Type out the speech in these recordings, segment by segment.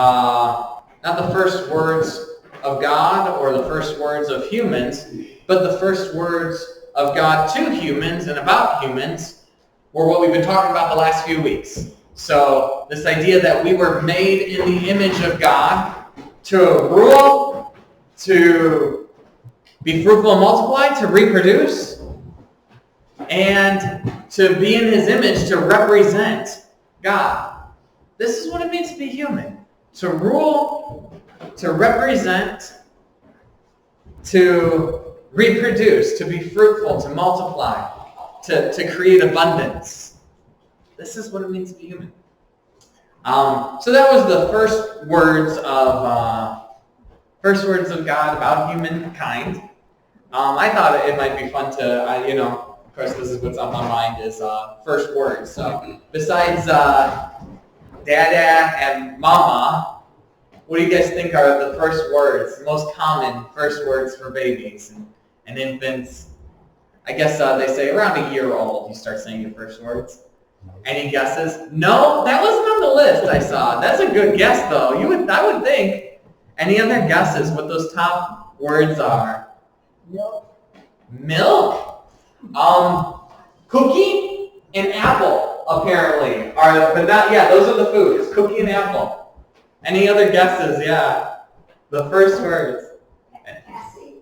not the first words of God or the first words of humans, but the first words of God to humans and about humans were what we've been talking about the last few weeks. So this idea that we were made in the image of God to rule, to be fruitful and multiply, to reproduce, and to be in His image, to represent God. This is what it means to be human. To rule, to represent, to reproduce, to be fruitful, to multiply, to create abundance. This is what it means to be human. So that was the first words of God about humankind. I thought it might be fun to, of course, this is what's on my mind is first words. So besides Dada and Mama, what do you guys think are the first words, the most common first words for babies and infants? I guess they say around a year old you start saying your first words. Any guesses? No, that wasn't on the list I saw. That's a good guess though. I would think. Any other guesses what those top words are? Milk. Cookie and apple apparently are, but not. Yeah, those are the food. It's cookie and apple. Any other guesses? Yeah, the first words. Passy.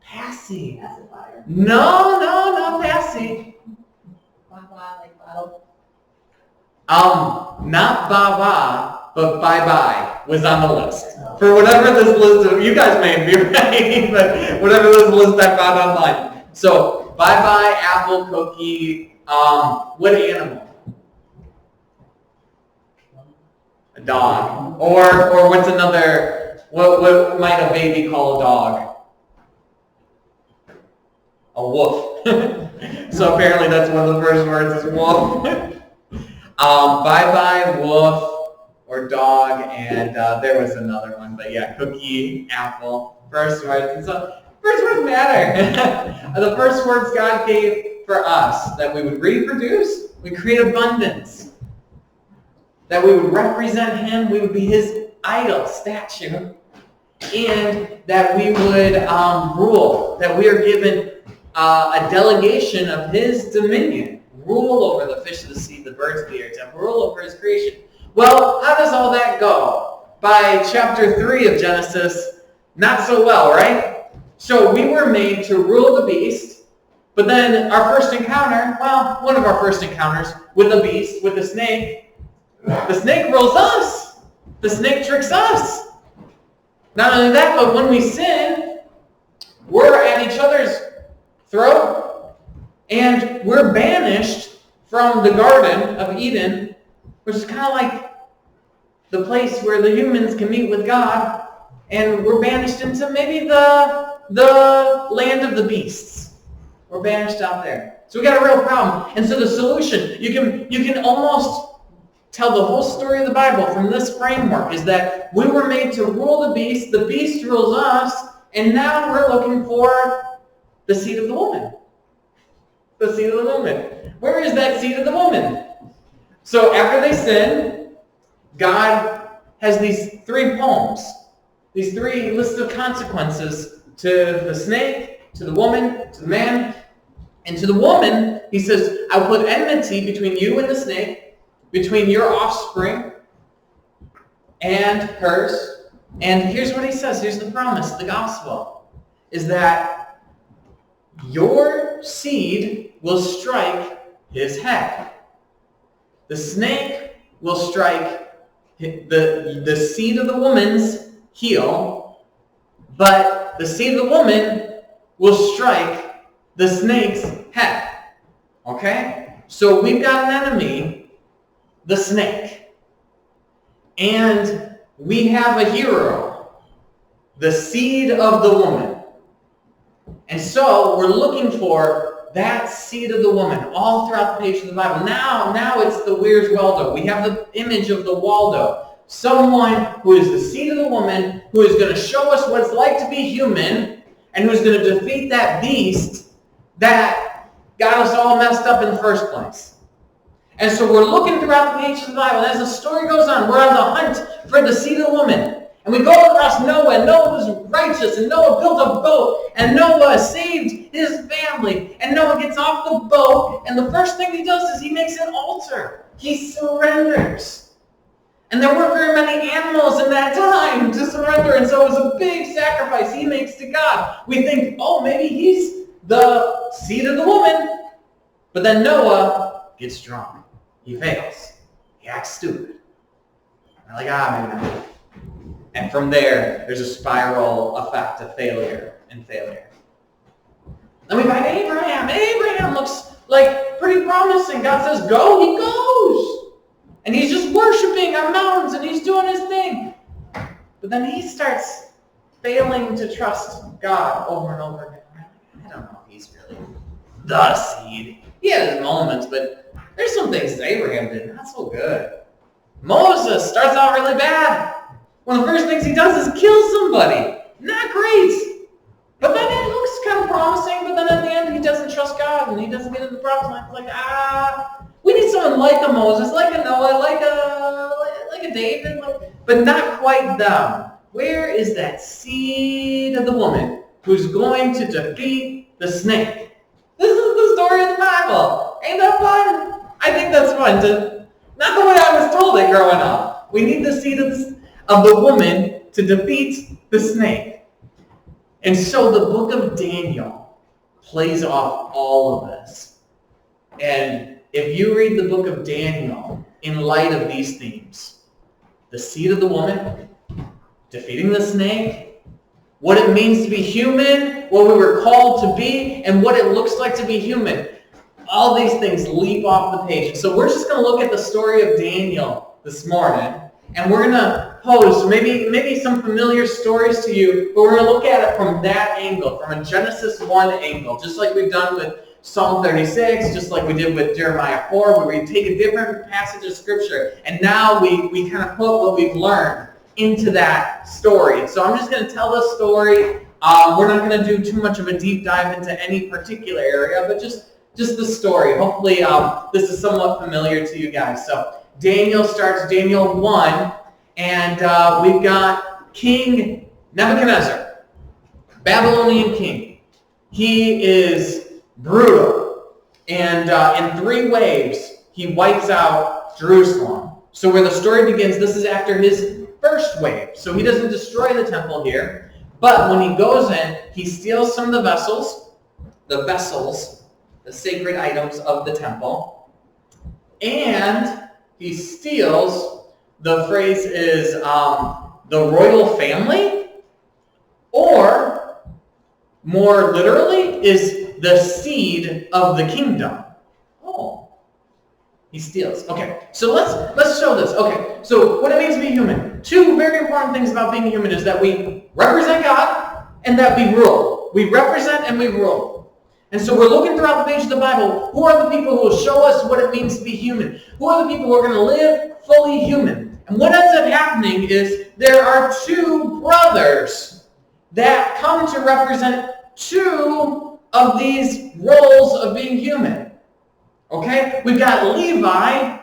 Pacifier. No, not passy. Bye-bye, like bottle. Not bye-bye, but bye-bye was on the list. For whatever this list of, you guys may be right, but whatever this list I found online. So, bye-bye, apple, cookie, what animal? A dog. Or what's another, what might a baby call a dog? A wolf. So apparently that's one of the first words is wolf. Bye-bye, wolf, or dog, and there was another one, but yeah, cookie, apple, first words. And so first words matter. The first words God gave for us, that we would reproduce, we create abundance, that we would represent Him, we would be His idol, statue, and that we would rule, that we are given a delegation of His dominion, rule over the fish of the sea, the birds of the air, to rule over His creation. Well, how does all that go? By chapter 3 of Genesis, not so well, right? So we were made to rule the beast, but then our first encounter, well, one of our first encounters with the beast, with the snake rules us. The snake tricks us. Not only that, but when we sin, we're at each other's throat, and we're banished from the Garden of Eden, which is kind of like the place where the humans can meet with God, and we're banished into maybe the land of the beasts. We're banished out there. So we got a real problem. And so the solution, you can almost tell the whole story of the Bible from this framework, is that we were made to rule the beast rules us, and now we're looking for the seed of the woman. The seed of the woman. Where is that seed of the woman? So after they sin, God has these 3 poems, these 3 lists of consequences to the snake, to the woman, to the man. And to the woman, He says, I will put enmity between you and the snake, between your offspring and hers. And here's what He says, here's the promise, the gospel, is that your seed will strike his head. The snake will strike the seed of the woman's heel, but the seed of the woman will strike the snake's head. Okay? So we've got an enemy, the snake. And we have a hero, the seed of the woman. And so we're looking for that seed of the woman all throughout the page of the Bible. Now it's the Where's Waldo. We have the image of the Waldo. Someone who is the seed of the woman, who is going to show us what it's like to be human, and who's going to defeat that beast that got us all messed up in the first place. And so we're looking throughout the pages of the Bible. And as the story goes on, we're on the hunt for the seed of the woman. And we go across Noah, and Noah was righteous, and Noah built a boat, and Noah saved his family. And Noah gets off the boat, and the first thing he does is he makes an altar. He surrenders. And there weren't very many animals in that time to surrender, and so it was a big sacrifice he makes to God. We think, oh, maybe he's the seed of the woman. But then Noah gets drunk. He fails. He acts stupid. We're like, maybe not. And from there, there's a spiral effect of failure and failure. Then we find Abraham. Abraham looks like pretty promising. God says, go, he goes. And he's just worshiping on mountains, and he's doing his thing. But then he starts failing to trust God over and over again. I don't know if he's really the seed. He had his moments, but there's some things that Abraham did not so good. Moses starts out really bad. One of the first things he does is kill somebody. Not great. But then it looks kind of promising, but then at the end he doesn't trust God and he doesn't get into the promised land. It's like, we need someone like a Moses, like a Noah, like a David, but not quite them. Where is that seed of the woman who's going to defeat the snake? This is the story of the Bible. Ain't that fun? I think that's fun. Not the way I was told it growing up. We need the seed of the woman to defeat the snake. And so the book of Daniel plays off all of this. And if you read the book of Daniel in light of these themes, the seed of the woman, defeating the snake, what it means to be human, what we were called to be, and what it looks like to be human, all these things leap off the page. So we're just going to look at the story of Daniel this morning, and we're going to pose maybe some familiar stories to you, but we're going to look at it from that angle, from a Genesis 1 angle, just like we've done with Psalm 36, just like we did with Jeremiah 4, where we take a different passage of Scripture, and now we kind of put what we've learned into that story. So I'm just going to tell the story. We're not going to do too much of a deep dive into any particular area, but just the story. Hopefully this is somewhat familiar to you guys. So Daniel starts Daniel 1, and we've got King Nebuchadnezzar, Babylonian king. He is brutal, and in 3 waves, he wipes out Jerusalem. So where the story begins, this is after his first wave. So he doesn't destroy the temple here, but when he goes in, he steals some of the vessels, the sacred items of the temple, and he steals, the phrase is the royal family, or more literally, is the seed of the kingdom. Oh, he steals. Okay, so let's show this. Okay, so what it means to be human. 2 very important things about being human is that we represent God and that we rule. We represent and we rule. And so we're looking throughout the page of the Bible. Who are the people who will show us what it means to be human? Who are the people who are going to live fully human? And what ends up happening is there are 2 brothers that come to represent 2 of these roles of being human. Okay? We've got Levi,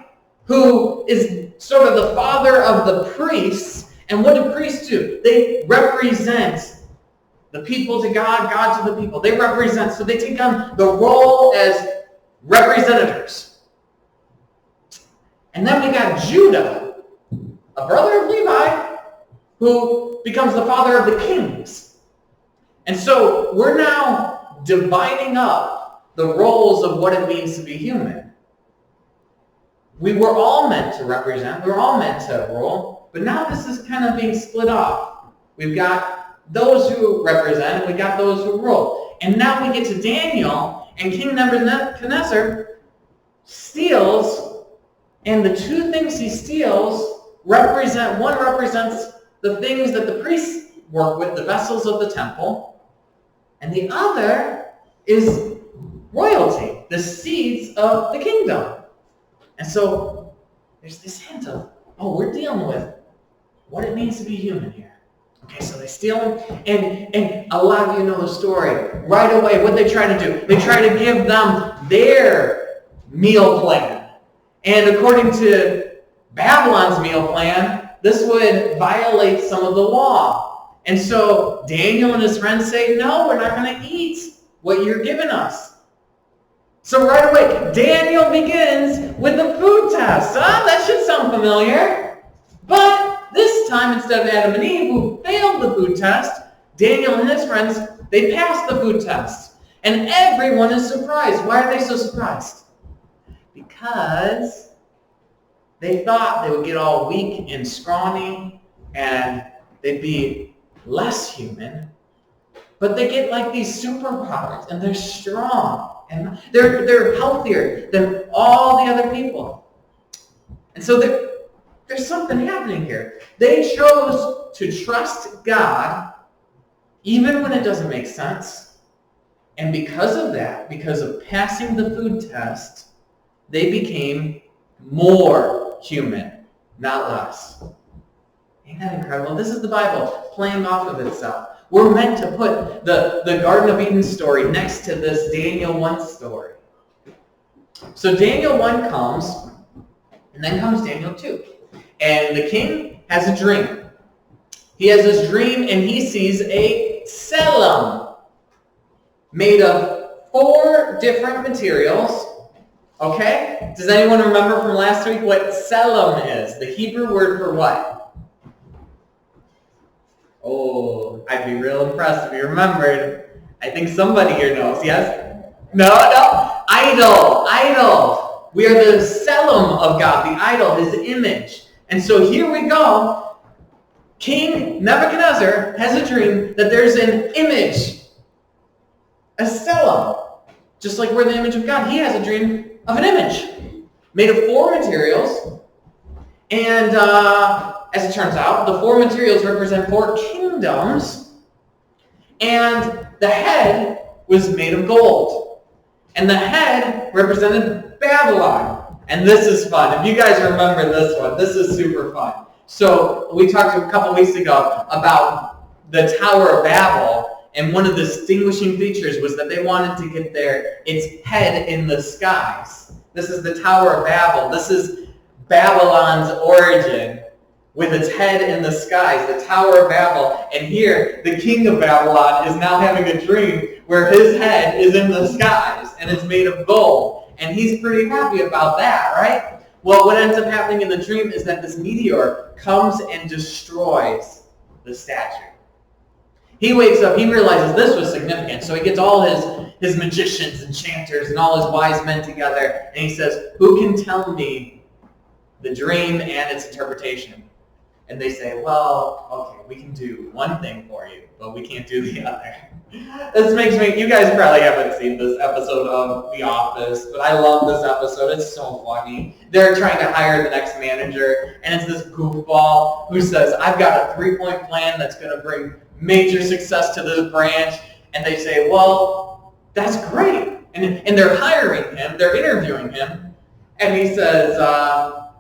who is sort of the father of the priests. And what do priests do? They represent the people to God, God to the people. They represent, so they take on the role as representatives. And then we got Judah, a brother of Levi, who becomes the father of the kings. And so we're now dividing up the roles of what it means to be human. We were all meant to represent, we were all meant to rule, but now this is kind of being split off. We've got those who represent, and we've got those who rule. And now we get to Daniel, and King Nebuchadnezzar steals, and the 2 things he steals represent, one represents the things that the priests work with, the vessels of the temple, and the other is royalty, the seeds of the kingdom. And so there's this hint of, we're dealing with what it means to be human here. Okay, so they steal them, and a lot of you know the story. Right away, what they try to do, they try to give them their meal plan. And according to Babylon's meal plan, this would violate some of the law. And so Daniel and his friends say, no, we're not going to eat what you're giving us. So right away, Daniel begins with the food test. That should sound familiar. But this time, instead of Adam and Eve, who failed the food test, Daniel and his friends, they passed the food test. And everyone is surprised. Why are they so surprised? Because they thought they would get all weak and scrawny and they'd be less human. But they get like these superpowers and they're strong and they're healthier than all the other people. And so there's something happening here. They chose to trust God even when it doesn't make sense. And because of that, because of passing the food test, they became more human, not less. Ain't that incredible? This is the Bible playing off of itself. We're meant to put the Garden of Eden story next to this Daniel 1 story. So Daniel 1 comes, and then comes Daniel 2. And the king has a dream. He has this dream, and he sees a tselem made of 4 different materials. Okay? Does anyone remember from last week what tselem is? The Hebrew word for what? Oh, I'd be real impressed if you remembered. I think somebody here knows. Yes? No? Idol. We are the tselem of God, the idol, his image. And so here we go. King Nebuchadnezzar has a dream that there's an image, a tselem. Just like we're the image of God, he has a dream of an image made of 4 materials. And as it turns out, the 4 materials represent 4 kingdoms. And the head was made of gold. And the head represented Babylon. And this is fun. If you guys remember this one, this is super fun. So we talked a couple weeks ago about the Tower of Babel. And one of the distinguishing features was that they wanted to get its head in the skies. This is the Tower of Babel. This is Babylon's origin with its head in the skies, the Tower of Babel. And here, the king of Babylon is now having a dream where his head is in the skies and it's made of gold. And he's pretty happy about that, right? Well, what ends up happening in the dream is that this meteor comes and destroys the statue. He wakes up, he realizes this was significant, so he gets all his magicians, enchanters, and all his wise men together, and he says, who can tell me the dream and its interpretation? And they say, well, okay, we can do one thing for you, but we can't do the other. This makes me, you guys probably haven't seen this episode of The Office, but I love this episode. It's so funny. They're trying to hire the next manager, and it's this goofball who says, I've got a 3-point plan that's going to bring major success to this branch. And they say, well, that's great. And they're hiring him, they're interviewing him, and he says, well,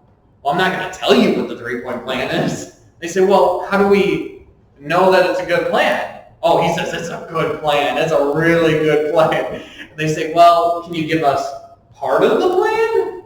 I'm not going to tell you what the 3-point plan is. They say, well, how do we know that it's a good plan? Oh, he says it's a good plan. It's a really good plan. They say, well, can you give us part of the plan?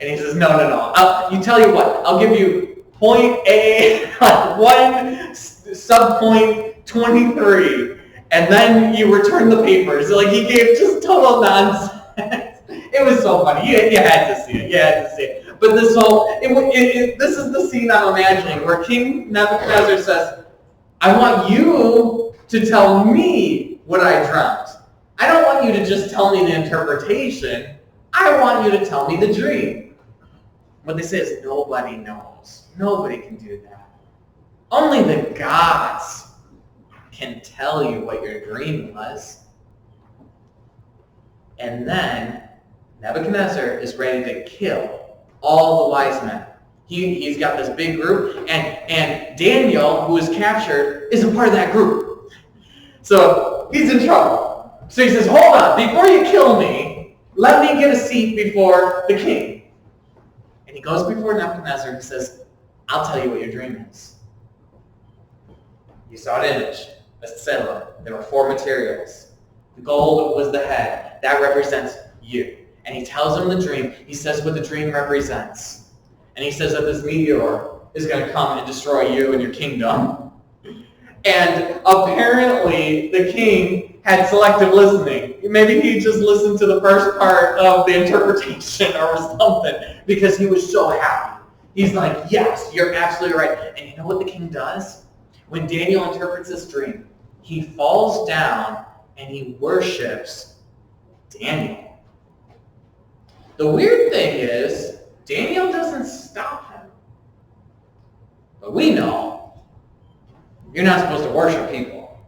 And he says, no. You tell you what, I'll give you point A, 1 subpoint 23, and then you return the papers. Like, he gave just total nonsense. It was so funny. You had to see it. But this this is the scene I'm imagining where King Nebuchadnezzar says, I want you to tell me what I dreamt. I don't want you to just tell me the interpretation. I want you to tell me the dream. What they say is nobody knows. Nobody can do that. Only the gods can tell you what your dream was. And then Nebuchadnezzar is ready to kill all the wise men. He's got this big group, and Daniel, who was captured, is a part of that group. So he's in trouble. So he says, hold on, before you kill me, let me get a seat before the king. And he goes before Nebuchadnezzar and says, I'll tell you what your dream is. You saw an image, a tselem. There were 4 materials. The gold was the head. That represents you. and he tells him the dream. He says what the dream represents. And he says that this meteor is going to come and destroy you and your kingdom. And apparently the king had selective listening. Maybe he just listened to the first part of the interpretation or something because he was so happy. He's like, yes, you're absolutely right. And you know what the king does? When Daniel interprets this dream, he falls down and he worships Daniel. The weird thing is, Daniel doesn't stop him. But we know you're not supposed to worship people.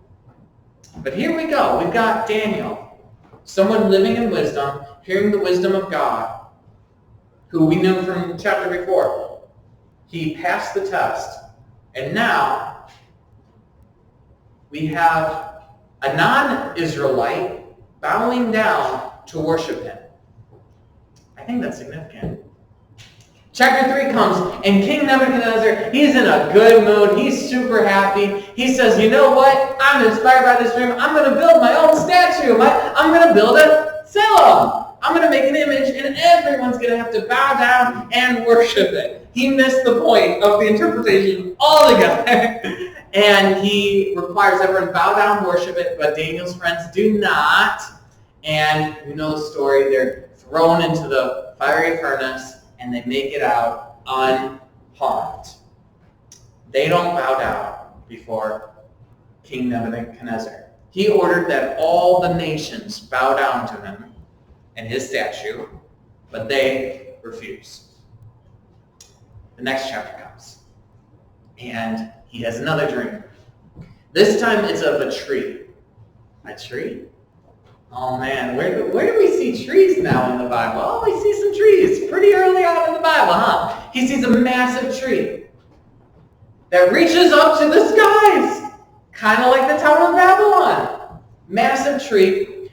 But here we go. We've got Daniel, someone living in wisdom, hearing the wisdom of God, who we knew from chapter before. He passed the test. And now we have a non-Israelite bowing down to worship him. I think that's significant. Chapter 3 comes, and King Nebuchadnezzar, he's in a good mood. He's super happy. He says, you know what? I'm inspired by this dream. I'm going to build my own statue. I'm going to build a Salem. I'm going to make an image, and everyone's going to have to bow down and worship it. He missed the point of the interpretation altogether. And he requires everyone to bow down and worship it, but Daniel's friends do not. And you know the story. They're thrown into the fiery furnace, and they make it out unharmed. They don't bow down before King Nebuchadnezzar. He ordered that all the nations bow down to him and his statue, but they refuse. The next chapter comes, and he has another dream. This time it's of a tree. A tree? Oh man, where do we see trees now in the Bible? Oh, we see some trees pretty early on in the Bible, huh? He sees a massive tree that reaches up to the skies, kind of like the Tower of Babylon. Massive tree.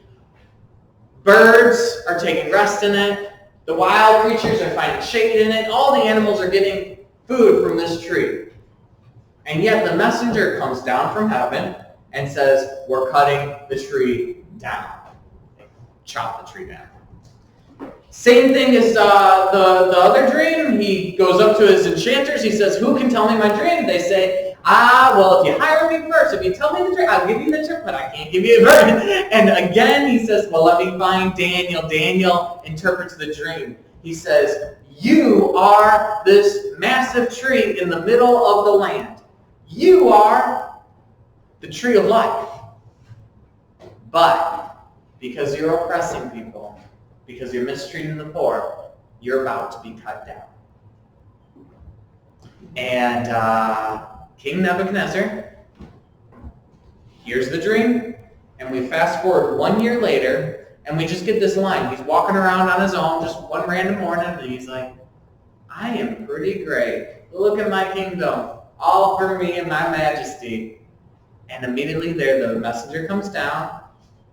Birds are taking rest in it. The wild creatures are finding shade in it. All the animals are getting food from this tree. And yet the messenger comes down from heaven and says, we're cutting the tree down. Chop the tree down. Same thing as the other dream. He goes up to his enchanters. He says, who can tell me my dream? They say, well, if you hire me first, if you tell me the dream, I'll give you the dream, but I can't give you a dream. And again, he says, well, let me find Daniel. Daniel interprets the dream. He says, you are this massive tree in the middle of the land. You are the tree of life. But because you're oppressing people, because you're mistreating the poor, you're about to be cut down. And King Nebuchadnezzar hears the dream, and we fast forward 1 year later, and we just get this line. He's walking around on his own just one random morning, and he's like, I am pretty great. Look at my kingdom, all for me and my majesty. And immediately there, the messenger comes down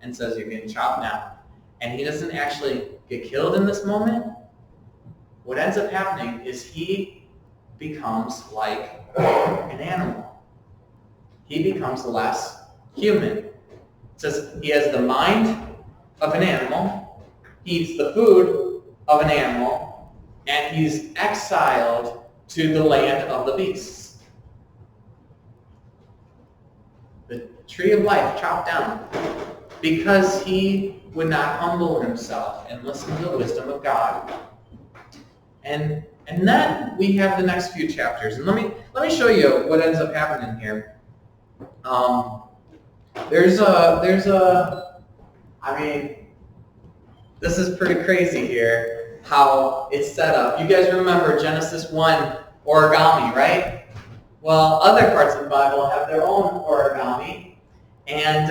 and says, you're getting chopped down. And he doesn't actually get killed in this moment. What ends up happening is he becomes like an animal. He becomes less human. It says he has the mind of an animal, he eats the food of an animal, and he's exiled to the land of the beasts. The tree of life chopped down because he would not humble himself and listen to the wisdom of God. And then we have the next few chapters. And let me show you what ends up happening here. This is pretty crazy here, how it's set up. You guys remember Genesis 1 origami, right? Well, other parts of the Bible have their own origami. And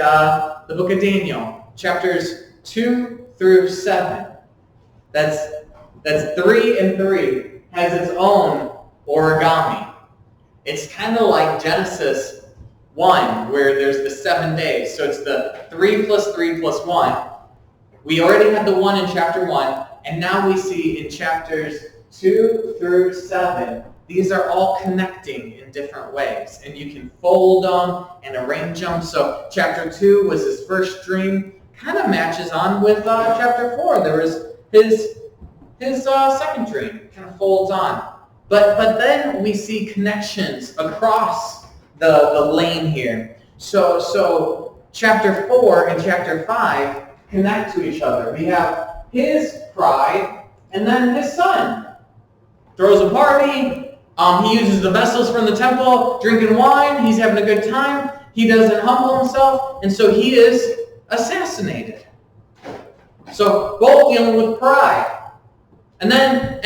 the book of Daniel, chapters 2 through 7, that's 3 and 3, has its own origami. It's kind of like Genesis 1, where there's the 7 days. So it's the 3 plus 3 plus 1. We already had the 1 in chapter 1, and now we see in chapters 2 through 7, these are all connecting in different ways. And you can fold them and arrange them. So chapter 2 was his first dream. Kind of matches on with chapter 4. There was his second dream kind of folds on. But then we see connections across the lane here. So chapter 4 and chapter 5 connect to each other. We have his pride and then his son. Throws a party. He uses the vessels from the temple, drinking wine. He's having a good time. He doesn't humble himself, and so he is assassinated. So both dealing with pride. And then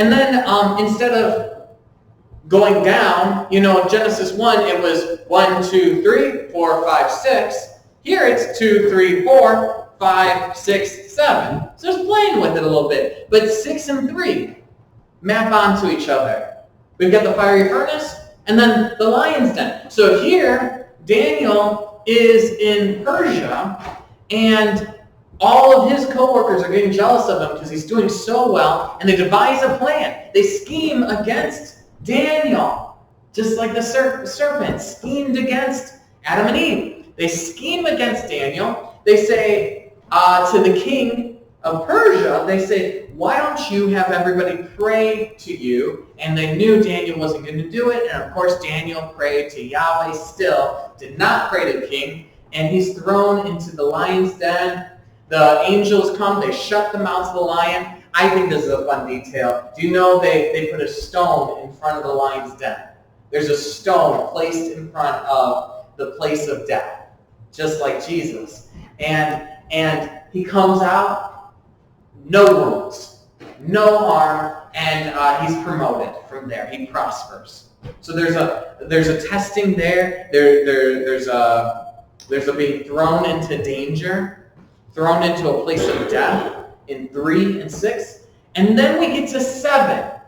instead of going down, Genesis 1, it was 1, 2, 3, 4, 5, 6. Here it's 2, 3, 4, 5, 6, 7. So just playing with it a little bit. But 6 and 3 map onto each other. We've got the fiery furnace and then the lion's den. So here, Daniel is in Persia, and all of his co-workers are getting jealous of him because he's doing so well, and they devise a plan. They scheme against Daniel, just like the serpent schemed against Adam and Eve. They scheme against Daniel. They say to the king of Persia, they say, why don't you have everybody pray to you? And they knew Daniel wasn't going to do it, and of course Daniel prayed to Yahweh still, did not pray to the king, and he's thrown into the lion's den. The angels come, they shut the mouth of the lion. I think this is a fun detail. Do you know they put a stone in front of the lion's den? There's a stone placed in front of the place of death, just like Jesus. And he comes out, no wounds, no harm, and he's promoted from there. He prospers. So there's a testing there. There's a being thrown into danger, thrown into a place of death in 3 and 6. And then we get to 7.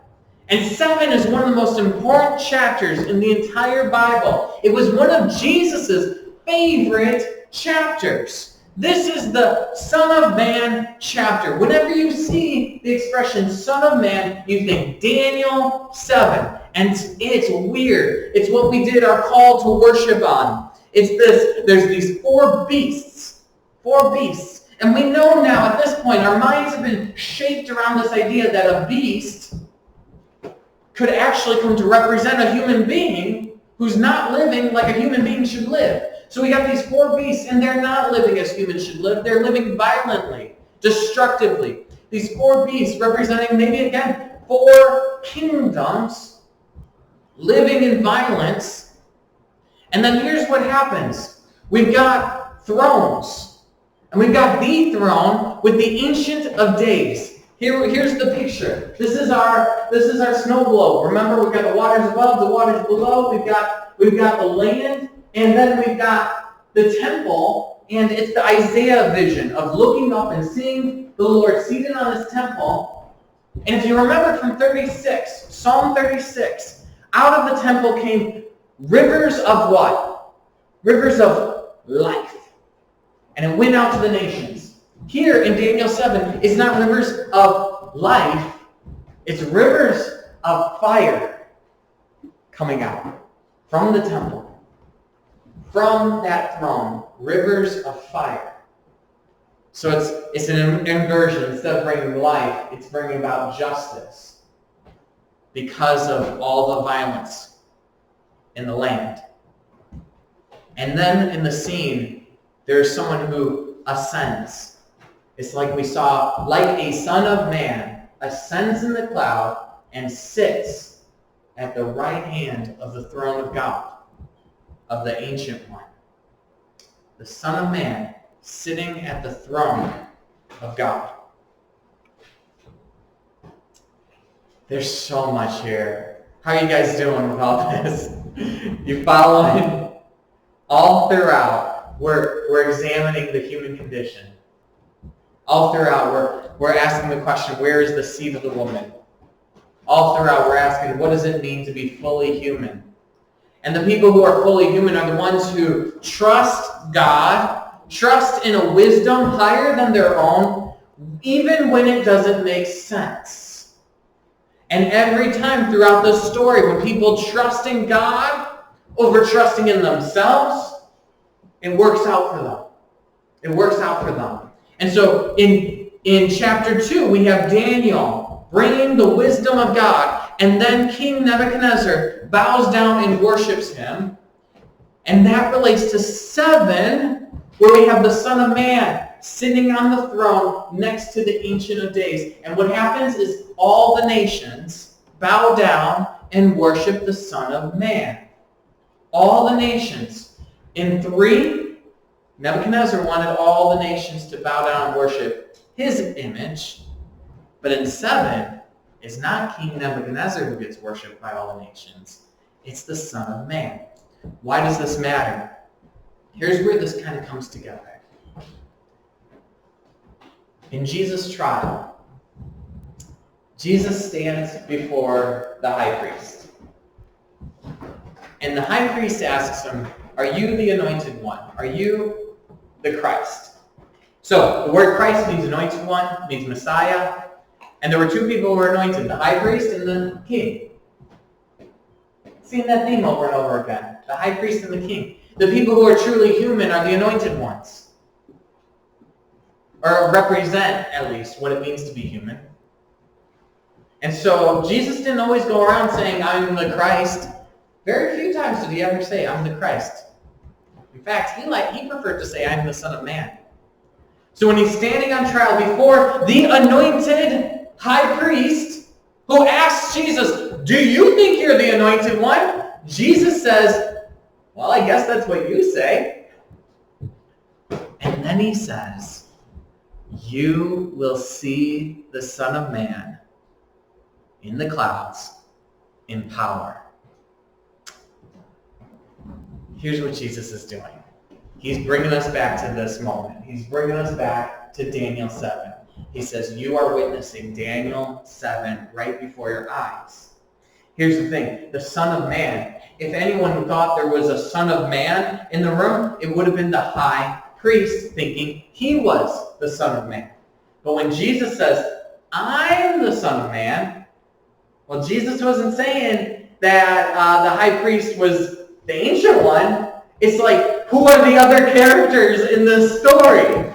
And 7 is one of the most important chapters in the entire Bible. It was one of Jesus' favorite chapters. This is the Son of Man chapter. Whenever you see the expression Son of Man, you think Daniel 7. And it's weird. It's what we did our call to worship on. It's this, there's these 4 beasts. 4 beasts. And we know now at this point, our minds have been shaped around this idea that a beast could actually come to represent a human being who's not living like a human being should live. So we got these 4 beasts, and they're not living as humans should live. They're living violently, destructively. These 4 beasts representing maybe, again, 4 kingdoms living in violence. And then here's what happens. We've got thrones. And we've got the throne with the Ancient of Days. Here's the picture. This is our snow globe. Remember, we've got the waters above, the waters below. We've got the land, and then we've got the temple, and it's the Isaiah vision of looking up and seeing the Lord seated on his temple. And if you remember from 36, Psalm 36, out of the temple came rivers of what? Rivers of life. And it went out to the nations. Here in Daniel 7, it's not rivers of life, it's rivers of fire coming out from the temple. From that throne, rivers of fire. So it's an inversion. Instead of bringing life, it's bringing about justice because of all the violence in the land. And then in the scene, there's someone who ascends. It's like we saw, like a son of man ascends in the cloud and sits at the right hand of the throne of God, of the Ancient One. The Son of Man sitting at the throne of God. There's so much here. How are you guys doing with all this? You following? All throughout, we're examining the human condition. All throughout, we're asking the question, where is the seed of the woman? All throughout, we're asking, what does it mean to be fully human? And the people who are fully human are the ones who trust God, trust in a wisdom higher than their own, even when it doesn't make sense. And every time throughout this story, when people trust in God over trusting in themselves, it works out for them. It works out for them. And so in In chapter 2, we have Daniel bringing the wisdom of God, and then King Nebuchadnezzar bows down and worships him. And that relates to 7, where we have the Son of Man sitting on the throne next to the Ancient of Days. And what happens is all the nations bow down and worship the Son of Man. All the nations. In 3, Nebuchadnezzar wanted all the nations to bow down and worship his image. But in 7, it's not King Nebuchadnezzar who gets worshipped by all the nations. It's the Son of Man. Why does this matter? Here's where this kind of comes together. In Jesus' trial, Jesus stands before the high priest. And the high priest asks him, "Are you the anointed one? Are you the Christ?" So the word Christ means anointed one, means Messiah. And there were 2 people who were anointed, the high priest and the king. Seeing that theme over and over again. The high priest and the king. The people who are truly human are the anointed ones. Or represent, at least, what it means to be human. And so Jesus didn't always go around saying, "I'm the Christ." Very few times did he ever say, "I'm the Christ." In fact, he preferred to say, "I'm the Son of Man." So when he's standing on trial before the anointed high priest who asks Jesus, "Do you think you're the anointed one?" Jesus says, "Well, I guess that's what you say." And then he says, "You will see the Son of Man in the clouds in power." Here's what Jesus is doing. He's bringing us back to this moment. He's bringing us back to Daniel 7. He says, you are witnessing Daniel 7 right before your eyes. Here's the thing. The Son of Man. If anyone thought there was a Son of Man in the room, it would have been the high priest thinking he was the Son of Man. But when Jesus says, "I'm the Son of Man," well, Jesus wasn't saying that the high priest was the ancient one. It's like, who are the other characters in this story?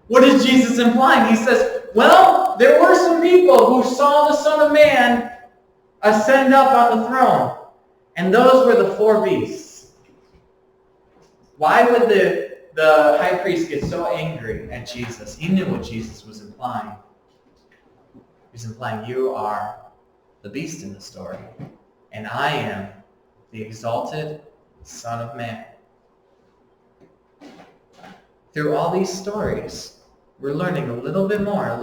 What is Jesus implying? He says, well, there were some people who saw the Son of Man ascend up on the throne. And those were the 4 beasts. Why would the high priest get so angry at Jesus? He knew what Jesus was implying. He was implying, you are the beast in the story. And I am the exalted Son of Man. Through all these stories, we're learning a little bit more.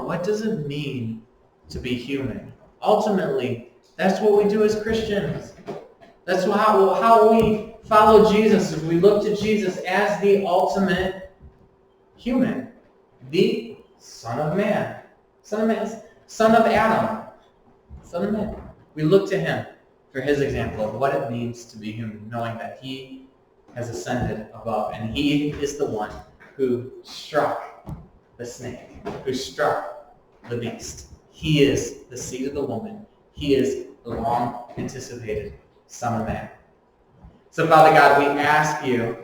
What does it mean to be human? Ultimately, that's what we do as Christians. That's how we follow Jesus, is we look to Jesus as the ultimate human. The Son of Man. Son of Adam. Son of Man. We look to him for his example of what it means to be human, knowing that he has ascended above, and he is the one who struck the snake, who struck the beast. He is the seed of the woman. He is the long-anticipated Son of Man. So, Father God, we ask you